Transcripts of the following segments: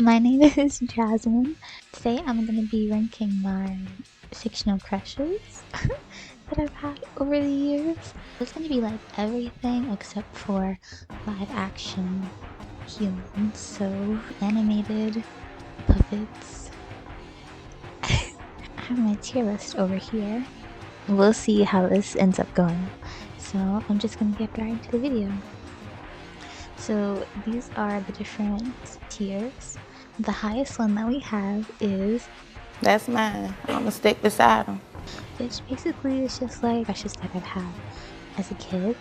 My name is Jasmine. Today I'm going to be ranking my fictional crushes that I've had over the years. It's going to be like everything except for live action humans, so animated puppets. I have my tier list over here. We'll see how this ends up going. So I'm just going to get right into the video. So these are the different tiers. The highest one that we have is... That's mine. I'm gonna stick beside him. Which basically is just like crushes that I've had as a kid.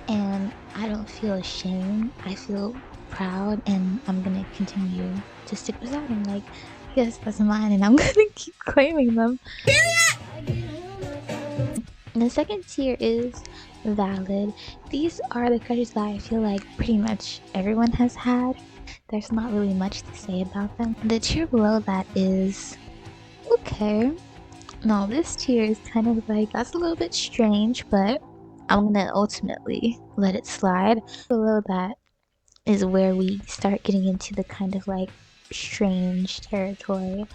And I don't feel ashamed. I feel proud, and I'm gonna continue to stick beside him. Like, yes, that's mine, and I'm gonna keep claiming them. And the second tier is valid. These are the crushes that I feel like pretty much everyone has had. There's not really much to say about them. The tier below that is okay. No, this tier is kind of like, that's a little bit strange, but I'm gonna ultimately let it slide. Below that is where we start getting into the kind of like strange territory.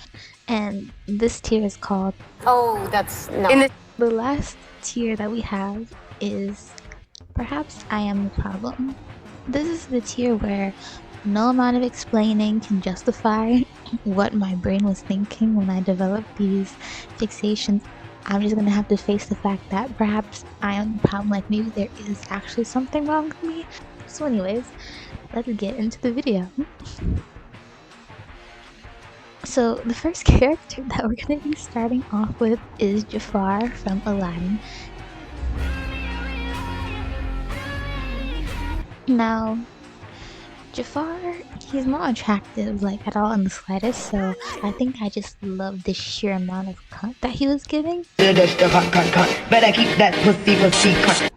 And this tier is called... Oh, that's no. The last tier that we have is perhaps I am the problem. This is the tier where no amount of explaining can justify what my brain was thinking when I developed these fixations. I'm just gonna have to face the fact that perhaps I am the problem, like maybe there is actually something wrong with me. So anyways, let's get into the video. So the first character that we're gonna be starting off with is Jafar from Aladdin. Now, Jafar, he's not attractive like at all in the slightest, so I think I just love the sheer amount of cunt that he was giving. Better keep that pussy cunt.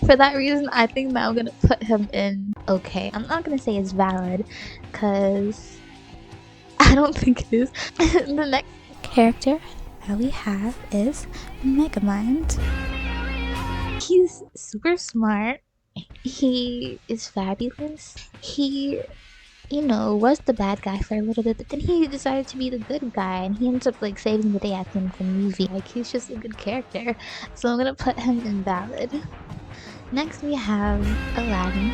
For that reason, I think that I'm gonna put him in okay. I'm not gonna say it's valid, cause I don't think it is. The next character that we have is Megamind. He's super smart. He is fabulous. He, you know, was the bad guy for a little bit, but then he decided to be the good guy, and he ends up like saving the day at the end of the movie. Like, he's just a good character, so I'm gonna put him in valid. Next we have Aladdin.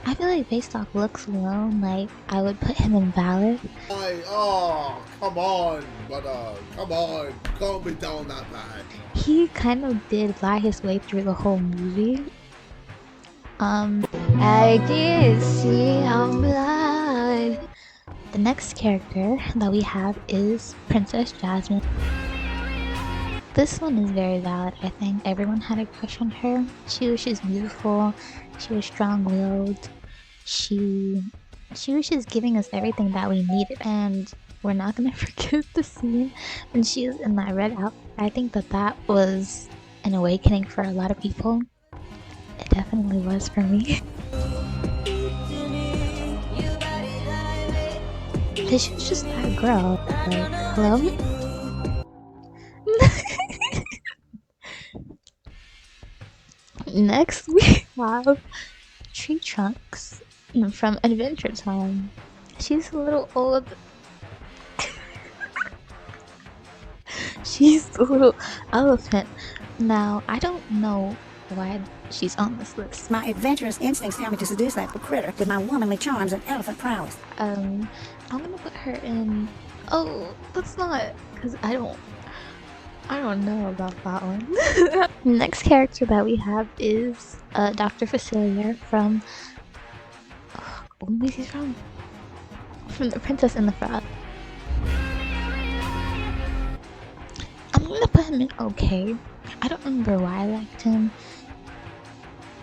I feel like based off looks alone, like, I would put him in valid. Oh, come on, brother. Come on. Calm me down that bad. He kind of did lie his way through the whole movie. I did see I'm blind. The next character that we have is Princess Jasmine. This one is very valid, I think. Everyone had a crush on her. She was just beautiful. She was strong-willed. She was just giving us everything that we needed. And we're not gonna forget the scene when she was in that red outfit. I think that was an awakening for a lot of people. It definitely was for me. She was just that girl. Like, hello? Next we have Tree Trunks from Adventure Time. She's a little old. She's a little elephant. Now, I don't know why she's on this list. My adventurous instincts tell me to seduce that critter with my womanly charms and elephant prowess. I'm gonna put her in... Oh, that's not... because I don't know about that one. Next character that we have is Dr. Facilier from... what movie is he from? From The Princess and the Frog. I'm gonna put him in okay. I don't remember why I liked him.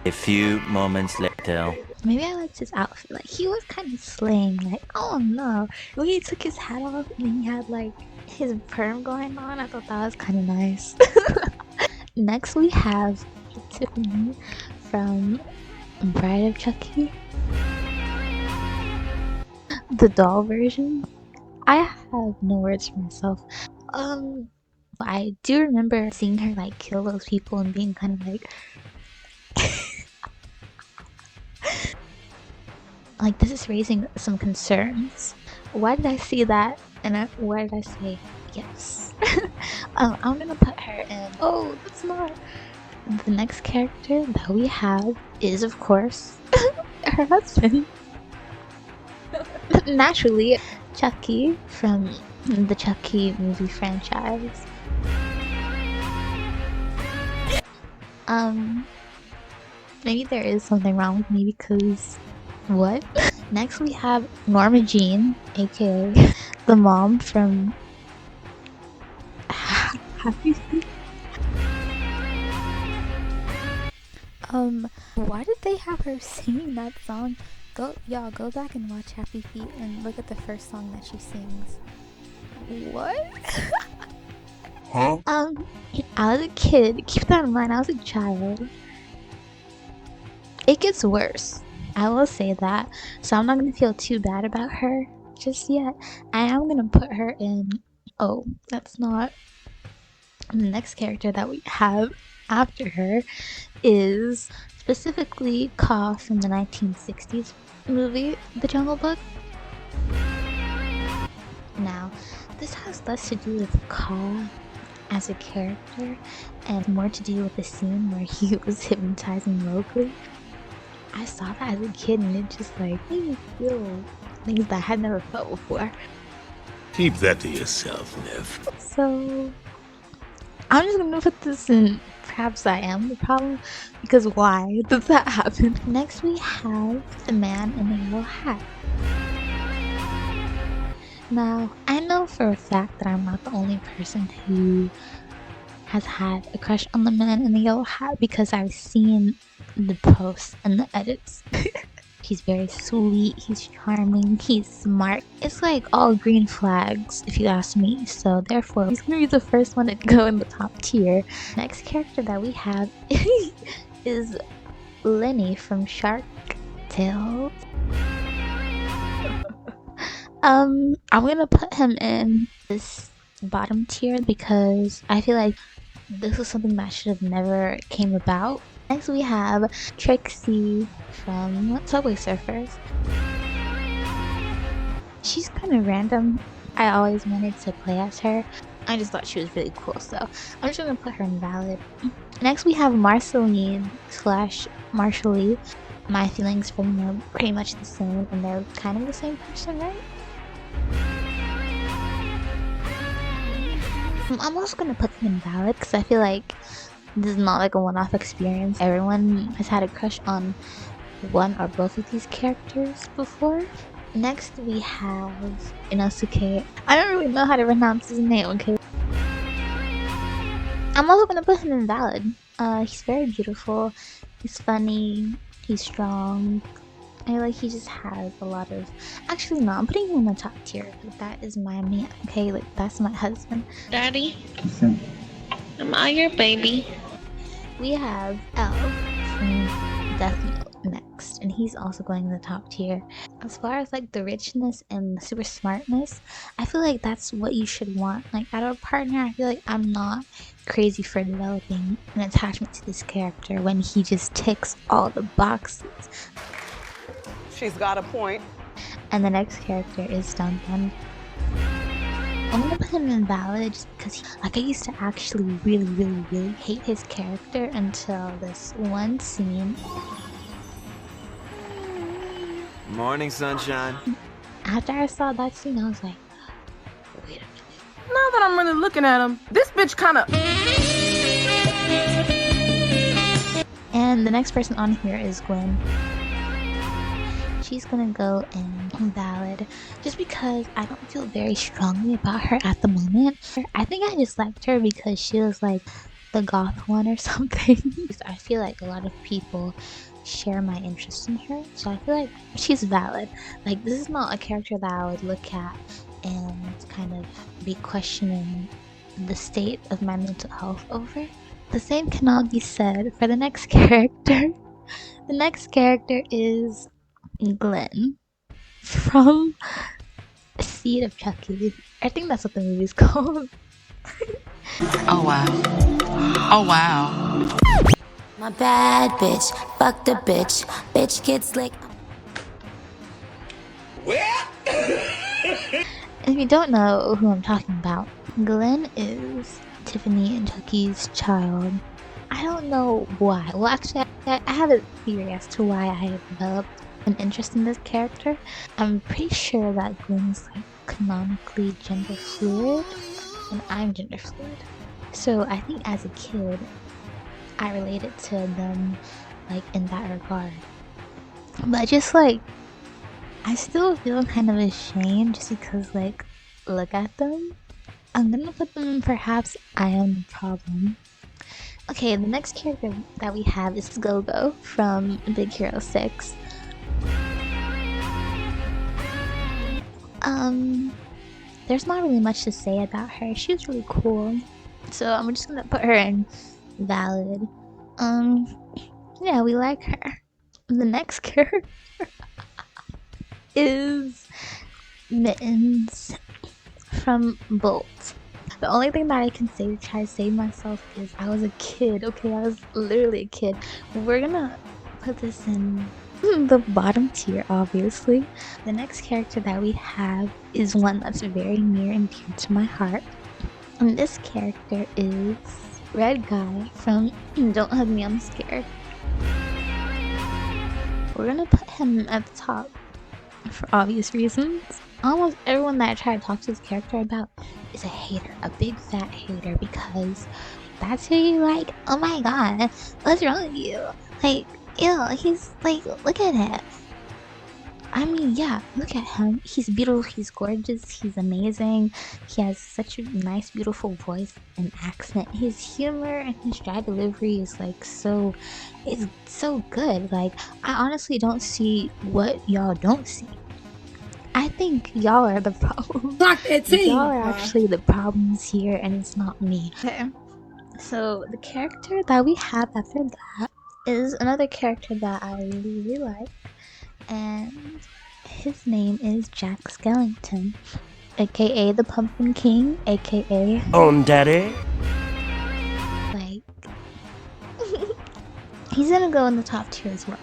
A few moments later. Maybe I liked his outfit. Like, he was kind of slaying. Like, oh no. When he took his hat off and he had like his perm going on, I thought that was kind of nice. Next we have Tiffany from Bride of Chucky. The doll version. I have no words for myself. I do remember seeing her like kill those people and being kind of like like this is raising some concerns. Why did I see that? And why did I say yes? I'm gonna put her in. Oh, that's not. The next character that we have is, of course, her husband. Naturally, Chucky from the Chucky movie franchise. Maybe there is something wrong with me because what? Next we have Norma Jean, aka the mom from Happy Feet. Why did they have her singing that song? Y'all go back and watch Happy Feet and look at the first song that she sings. What? Huh? I was a kid. Keep that in mind. I was a child. It gets worse. I will say that. So I'm not gonna feel too bad about her just yet. I am gonna put her in. Oh, that's not. The next character that we have after her is specifically Ka from the 1960s movie The Jungle Book. Now, this has less to do with Ka as a character and more to do with the scene where he was hypnotizing Mowgli. I saw that as a kid and it just like made me feel things that I had never felt before. Keep that to yourself, Nev. So I'm just gonna put this in. Perhaps I am the problem, because why does that happen? Next we have the man in the yellow hat. Now, I know for a fact that I'm not the only person who has had a crush on the man in the yellow hat because I've seen the posts and the edits. He's very sweet, he's charming, he's smart. It's like all green flags if you ask me, so therefore he's gonna be the first one to go in the top tier. Next character that we have is Lenny from Shark Tale. I'm gonna put him in this bottom tier because I feel like this was something that should have never came about. Next we have Trixie from Subway Surfers. She's kind of random. I always wanted to play as her. I just thought she was really cool, so I'm just gonna put her in valid. Next we have Marceline slash Marshally. My feelings for them are pretty much the same, and they're kind of the same person, right? I'm also gonna put them in valid because I feel like this is not like a one-off experience. Everyone has had a crush on one or both of these characters before. Next we have Inosuke. I don't really know how to pronounce his name, okay? I'm also gonna put him in valid. He's very beautiful, he's funny, he's strong. I like he just has a lot of... Actually no, I'm putting him in the top tier. That is my man, okay? Like that's my husband. Daddy, am I your baby? We have L from Death Note next, and he's also going in the top tier. As far as like the richness and the super smartness, I feel like that's what you should want. Like out of a partner, I feel like I'm not crazy for developing an attachment to this character when he just ticks all the boxes. She's got a point. And the next character is Dun Dun. I'm gonna put him in valid just because I used to actually really hate his character until this one scene. Morning, sunshine. After I saw that scene, I was like, wait a minute. Now that I'm really looking at him, this bitch kinda... And the next person on here is Gwen. She's gonna go in valid just because I don't feel very strongly about her at the moment. I think I just liked her because she was like the goth one or something. I feel like a lot of people share my interest in her, so I feel like she's valid. Like this is not a character that I would look at and kind of be questioning the state of my mental health over. The same cannot be said for the next character. The next character is Glenn from Seed of Chucky. I think that's what the movie's called. Oh wow. Oh wow. I'm a bad bitch, fuck the bitch, bitch gets licked. If you don't know who I'm talking about, Glenn is Tiffany and Chucky's child. I don't know why. Well, actually, I have a theory as to why I developed an interest in this character. I'm pretty sure that Glenn's like canonically gender fluid, and I'm gender fluid. So I think as a kid, I related to them like in that regard. But just like, I still feel kind of ashamed just because like, look at them. I'm gonna put them in perhaps I am the problem. Okay, the next character that we have is Go-Go from Big Hero 6. There's not really much to say about her. She was really cool. So I'm just gonna put her in valid. Yeah, we like her. The next character is Mittens from Bolt. The only thing that I can say to try to save myself is I was a kid, okay? I was literally a kid. We're gonna put this in the bottom tier, obviously. The next character that we have is one that's very near and dear to my heart. And this character is Red Guy from Don't Hug Me, I'm Scared. We're gonna put him at the top for obvious reasons. Almost everyone that I try to talk to this character about is a hater, a big fat hater, because that's who you like. Oh my god, what's wrong with you? Like, ew, he's like, look at him. I mean, yeah, look at him. He's beautiful, he's gorgeous, he's amazing. He has such a nice, beautiful voice and accent. His humor and his dry delivery is like it's so good. Like, I honestly don't see what y'all don't see. I think y'all are the problem. Y'all are actually the problems here, and it's not me. Okay. So the character that we have after that is another character that I really, really like, and his name is Jack Skellington, aka the Pumpkin King, aka Daddy. like he's gonna go in the top tier as well.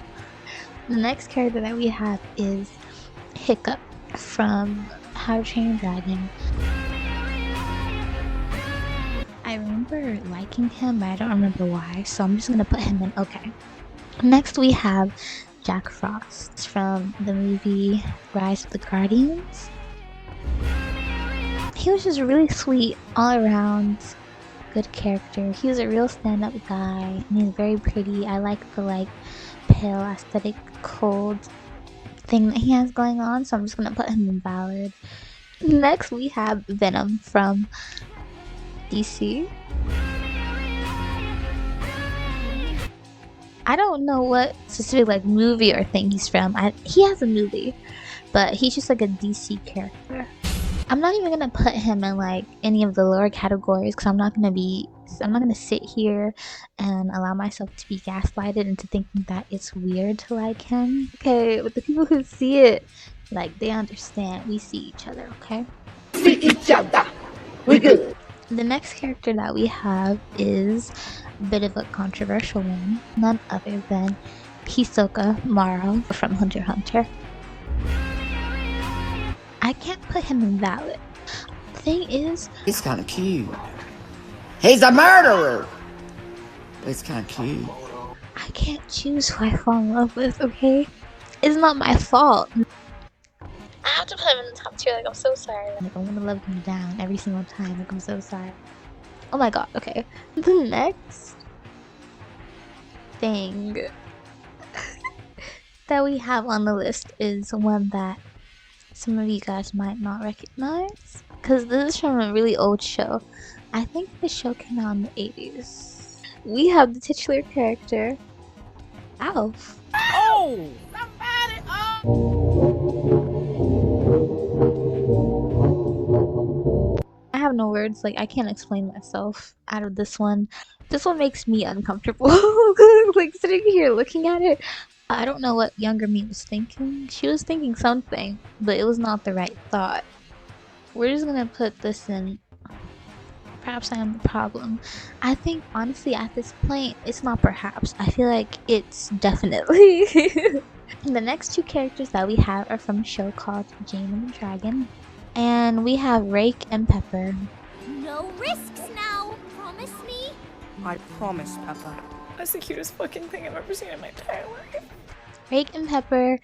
The next character that we have is Hiccup from How to Train Your Dragon. I remember liking him, but I don't remember why, so I'm just gonna put him in okay. Next we have Jack Frost from the movie Rise of the Guardians. He was just really sweet all around, good character. He was a real stand-up guy, and he's very pretty. I like the like pale aesthetic cold thing that he has going on, so I'm just gonna put him in valid. Next we have Venom from DC. I don't know what specific like movie or thing he's from. He has a movie, but he's just like a DC character. I'm not even gonna put him in like any of the lower categories because I'm not gonna sit here and allow myself to be gaslighted into thinking that it's weird to like him. Okay, but the people who see it, like, they understand. We see each other, okay? See each other. We good. The next character that we have is a bit of a controversial one, none other than Hisoka Maro from Hunter x Hunter. I can't put him in valid. The thing is, He's kind of cute. He's a murderer. But it's kind of cute. I can't choose who I fall in love with, okay? It's not my fault. I have to put him in the top tier, like, I'm so sorry. Like, I'm gonna love him down every single time, like, I'm so sorry. Oh my god, okay. The next thing that we have on the list is one that some of you guys might not recognize, because this is from a really old show. I think the show came out in the 80s. We have the titular character, Alf. Oh! Somebody! Oh! I have no words, like, I can't explain myself out of this one. This one makes me uncomfortable. Like, sitting here looking at it, I don't know what younger me was thinking. She was thinking something, but it was not the right thought. We're just gonna put this in perhaps I am the problem. I think, honestly, at this point, it's not perhaps. I feel like it's definitely. And the next two characters that we have are from a show called Jane and the Dragon. And we have Rake and Pepper. No risks now, promise me? I promise, Peppa. That's the cutest fucking thing I've ever seen in my entire life. Rake and Pepper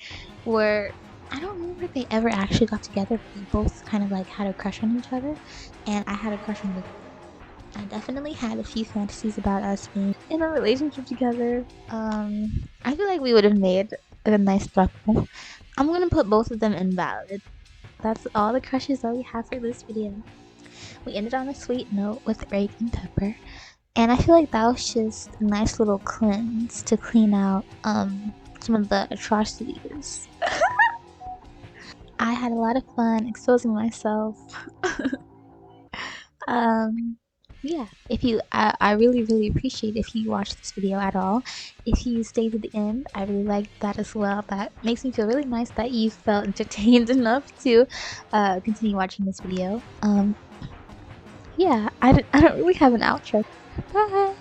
were, I don't remember if they ever actually got together, but they both kind of like had a crush on each other. And I had a crush on them. I definitely had a few fantasies about us being in a relationship together. I feel like we would have made a nice couple. I'm gonna put both of them invalid. That's all the crushes that we have for this video. We ended on a sweet note with Rake and Pepper. And I feel like that was just a nice little cleanse to clean out some of the atrocities. I had a lot of fun exposing myself. Yeah, if you I really appreciate if you watched this video at all. If you stayed to the end, I really liked that as well. That makes me feel really nice that you felt entertained enough to continue watching this video. Yeah, I don't really have an outro. Bye.